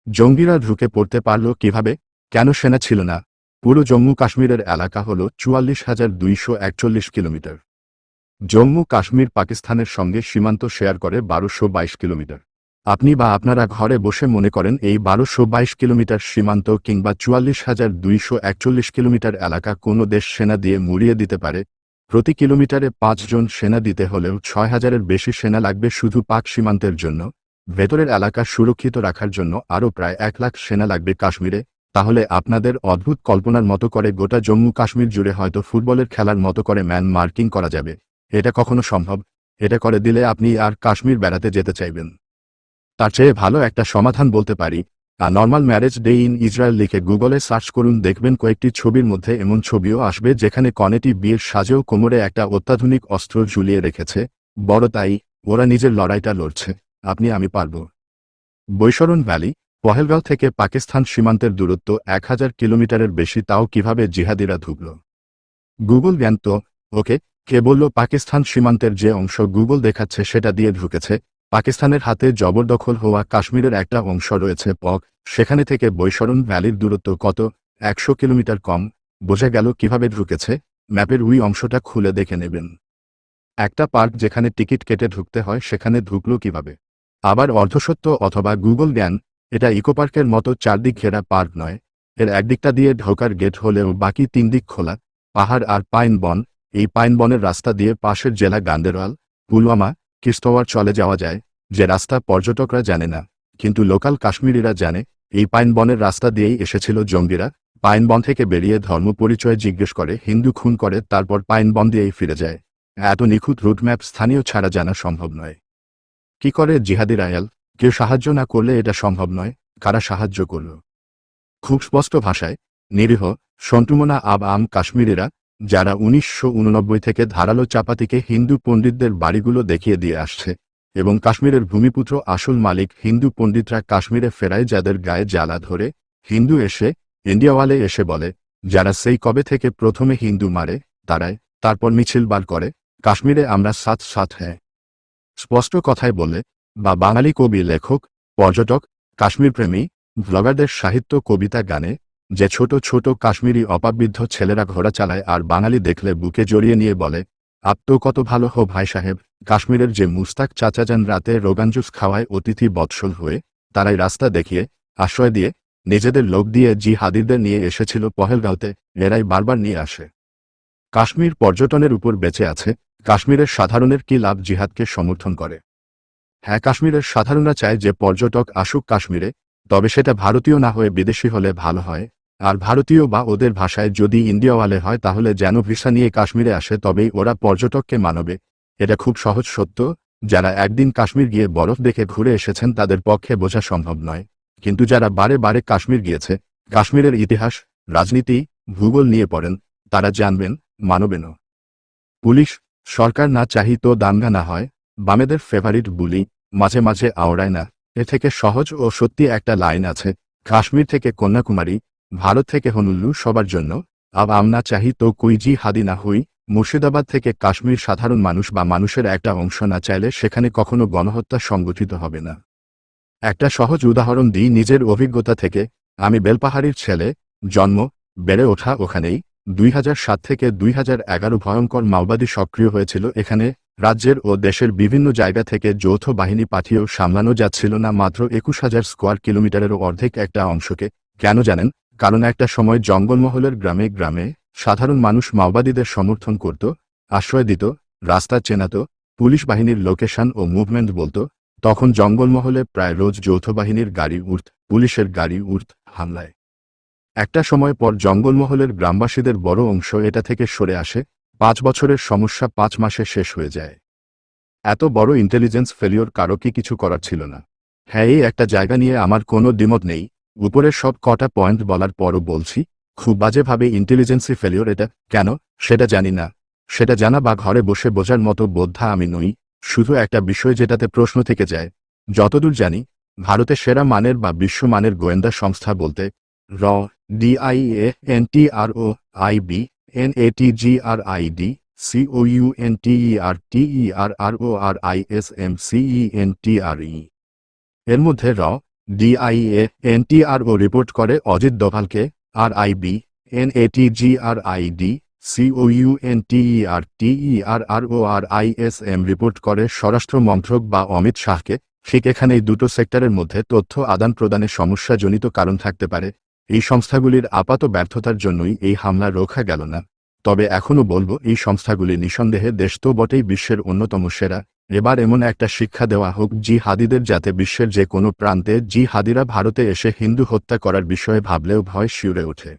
জঙ্গিরা ঢুকে পড়তে পারল কিভাবে? কেন সেনা ছিল না? পুরো জম্মু কাশ্মীরের এলাকা হল ৪৪,২৪১ কিলোমিটার। জম্মু কাশ্মীর পাকিস্তানের সঙ্গে সীমান্ত শেয়ার করে ১২২২ কিলোমিটার। আপনি বা আপনারা ঘরে বসে মনে করেন এই ১২২২ কিলোমিটার সীমান্ত কিংবা ৪৪,২৪১ কিলোমিটার এলাকা কোনো দেশ সেনা দিয়ে মুড়িয়ে দিতে পারে? প্রতি কিলোমিটারে ৫ জন সেনা দিতে হলেও ৬,০০০-এর বেশি সেনা লাগবে শুধু পাক সীমান্তের জন্য। ভেতরের এলাকা সুরক্ষিত রাখার জন্য আরও প্রায় ১ লাখ সেনা লাগবে কাশ্মীরে। তাহলে আপনাদের অদ্ভুত কল্পনার মতো করে গোটা জম্মু কাশ্মীর জুড়ে হয়তো ফুটবলের খেলার মতো করে ম্যান মার্কিং করা যাবে। এটা কখনো সম্ভব? এটা করে দিলে আপনি আর কাশ্মীর বেড়াতে যেতে চাইবেন? তার চেয়ে ভালো একটা সমাধান বলতে পারি। Normal marriage day in Israel লিখে গুগলে সার্চ করুন, দেখবেন কয়েকটি ছবির মধ্যে এমন ছবিও আসবে যেখানে কনেটি বিয়ের সাজেও কোমরে একটা অত্যাধুনিক অস্ত্র ঝুলিয়ে রেখেছে। বড় তাই, ওরা নিজের লড়াইটা লড়ছে। আপনি আমি পারব। বৈশরণ ভ্যালি, পহেলগাঁও থেকে পাকিস্তান সীমান্তের দূরত্ব ১,০০০ কিলোমিটারের বেশি, তাও কিভাবে জিহাদিরা ঢুকল? গুগল জ্ঞান তো? ওকে, কে বলল পাকিস্তান সীমান্তের যে অংশ গুগল দেখাচ্ছে সেটা দিয়ে ঢুকেছে? পাকিস্তানের হাতে জবরদখল হওয়া কাশ্মীরের একটা অংশ রয়েছে পক, সেখানে থেকে বৈশরণ ভ্যালির দূরত্ব কত? ১০০ কিলোমিটার কম। বোঝা গেল কিভাবে ঢুকেছে। ম্যাপের ওই অংশটা খুলে দেখে নেবেন। একটা পার্ক যেখানে টিকিট কেটে ঢুকতে হয় সেখানে ঢুকলো কিভাবে? আবার অর্ধসত্য অথবা গুগল জ্ঞান, এটা ইকোপার্কের মতো চারদিক ঘেরা পার্ক নয়। এর একদিকটা দিয়ে ঢোকার গেট হলেও বাকি ৩ দিক খোলা, পাহাড় আর পাইন বন। এই পাইন বনের রাস্তা দিয়ে পাশের জেলা গান্দেরওয়াল, পুলওয়ামা, কিস্তওয়ার চলে যাওয়া যায়, যে রাস্তা পর্যটকরা জানে না, কিন্তু লোকাল কাশ্মীরিরা জানে। এই পাইন বনের রাস্তা দিয়েই এসেছিল জঙ্গিরা। পাইন বন থেকে বেরিয়ে ধর্ম পরিচয় জিজ্ঞেস করে, হিন্দু খুন করে, তারপর পাইন বন দিয়েই ফিরে যায়। এত নিখুঁত রুটম্যাপ স্থানীয় ছাড়া জানা সম্ভব নয়। কি করে জিহাদিরা এল? কেউ সাহায্য না করলে এটা সম্ভব নয়। কারা সাহায্য করল? খুব স্পষ্ট ভাষায়, নিরীহ সন্তুমনা আম কাশ্মীরিরা, যারা ১৯৮৯ থেকে ধারালো চাপাতিকে হিন্দু পণ্ডিতদের বাড়িগুলো দেখিয়ে দিয়ে আসছে। এবং কাশ্মীরের ভূমিপুত্র আসল মালিক হিন্দু পণ্ডিতরা কাশ্মীরে ফেরায় যাদের গায়ে জ্বালা ধরে। হিন্দু এসে, ইন্ডিয়াওয়ালে এসে বলে, যারা সেই কবে থেকে প্রথমে হিন্দু মারে তারাই, তারপর মিছিল বার করে, কাশ্মীরে আমরা সাথ সাথ হ্যাঁ। স্পষ্ট কথায় বললে, বা বাঙালি কবি, লেখক, পর্যটক, কাশ্মীরপ্রেমী, ব্লগারদের সাহিত্য, কবিতা, গানে যে ছোট ছোট কাশ্মীরি অপাবৃদ্ধ ছেলেরা ঘোড়া চালায় আর বাঙালি দেখলে বুকে জড়িয়ে নিয়ে বলে, আপ তো কত ভালো হো ভাই সাহেব। কাশ্মীরের যে মুস্তাক চাচাজান রাতে রোগাঞ্জুস খাওয়ায় অতিথি বৎসল হয়ে, তারাই রাস্তা দেখিয়ে, আশ্রয় দিয়ে, নিজেদের লোক দিয়ে জিহাদিদের নিয়ে এসেছিল পহেলগাঁওতে। এরাই বারবার নিয়ে আসে। কাশ্মীর পর্যটনের উপর বেঁচে আছে। কাশ্মীরের সাধারণের কি লাভ জিহাদকে সমর্থন করে? হ্যাঁ, কাশ্মীরের সাধারণরা চায় যে পর্যটক আসুক কাশ্মীরে, তবে সেটা ভারতীয় না হয়ে বিদেশি হলে ভালো হয়। আর ভারতীয় বা ওদের ভাষায় যদি ইন্ডিয়াওয়ালে হয় তাহলে যেন ভিসা নিয়ে কাশ্মীরে আসে, তবেই ওরা পর্যটককে মানবে। এটা খুব সহজ সত্য। যারা একদিন কাশ্মীর গিয়ে বরফ দেখে ঘুরে এসেছেন তাদের পক্ষে বোঝা সম্ভব নয়। কিন্তু যারা বারে বারে কাশ্মীর গিয়েছে, কাশ্মীরের ইতিহাস, রাজনীতি, ভূগোল নিয়ে পড়েন, তারা জানবেন, মানবেনও। পুলিশ, সরকার না চাহিত দাঙ্গা না হয়। বামেদের ফেভারিট বুলি, মাঝে মাঝে আওড়ায় না। এ থেকে সহজ ও সত্যি একটা লাইন আছে, কাশ্মীর থেকে কন্যাকুমারী, ভারত থেকে হনুল্লু, সবার জন্য। আব আমনা চাহি তো কুই জি হাদি না হুই। মুর্শিদাবাদ থেকে কাশ্মীর সাধারণ মানুষ বা মানুষের একটা অংশ না চাইলে সেখানে কখনো গণহত্যা সংগঠিত হবে না। একটা সহজ উদাহরণ দিই নিজের অভিজ্ঞতা থেকে। আমি বেলপাহাড়ির ছেলে, জন্ম, বেড়ে ওঠা ওখানেই। ২০০৭ থেকে ২০১১ ভয়ঙ্কর মাওবাদী সক্রিয় হয়েছিল এখানে। রাজ্যের ও দেশের বিভিন্ন জায়গা থেকে যৌথ বাহিনী পাঠিয়েও সামলানো যাচ্ছিল না মাত্র ২১,০০০ স্কোয়ার কিলোমিটারেরও অর্ধেক একটা অংশকে। কেন জানেন? কারণ একটা সময় জঙ্গলমহলের গ্রামে গ্রামে সাধারণ মানুষ মাওবাদীদের সমর্থন করত, আশ্রয় দিত, রাস্তা চেনাত, পুলিশ বাহিনীর লোকেশন ও মুভমেন্ট বলতো। তখন জঙ্গলমহলে প্রায় রোজ যৌথবাহিনীর গাড়ি উঠত, পুলিশের গাড়ি উঠত হামলায়। একটা সময় পর জঙ্গলমহলের গ্রামবাসীদের বড় অংশ এটা থেকে সরে আসে। ৫ বছরের সমস্যা ৫ মাসে শেষ হয়ে যায়। এত বড় ইন্টেলিজেন্স ফেলিওর কারো কি কিছু করার ছিল না? হ্যাঁ, এই একটা জায়গা নিয়ে আমার কোনো দ্বিমত নেই। উপরের সব কটা পয়েন্ট বলার পরও বলছি, খুব বাজেভাবে ইন্টেলিজেন্সি ফেলিওর এটা। কেন? সেটা জানি না। সেটা জানা বা ঘরে বসে বোঝার মতো বোদ্ধা আমি নই। শুধু একটা বিষয় যেটাতে প্রশ্ন থেকে যায়। যতদূর জানি, ভারতে সেরা মানের বা বিশ্বমানের গোয়েন্দা সংস্থা বলতে র, DIANTRO, IB, NATGRID, COUNTERTERRORISMCENTRE। এর মধ্যে র, ডিআইএ এনটিআরও রিপোর্ট করে অজিত দোভালকে, আরআইবি এনএটিজিআরআইডি সিওইউএনটিইআরটিইআরআরওআরআইএসএম রিপোর্ট করে স্বরাষ্ট্র মন্ত্রক বা অমিত শাহকে। ঠিক এখানেই দুটো সেক্টরের মধ্যে তথ্য আদান প্রদানে সমস্যাজনিত কারণ থাকতে পারে। এই সংস্থাগুলির আপাত ব্যর্থতার জন্যই এই হামলা রোখা গেল না। তবে এখনও বলবো, এই সংস্থাগুলি নিঃসন্দেহে দেশ তো বটেই বিশ্বের অন্যতম সেরা। এবার এমন একটা শিক্ষা দেওয়া হোক জিহাদিদের, যাতে বিশ্বের যে কোনো প্রান্তে জিহাদিরা ভারতে এসে হিন্দু হত্যা করার বিষয়ে ভাবলেও ভয় শিউরে ওঠে।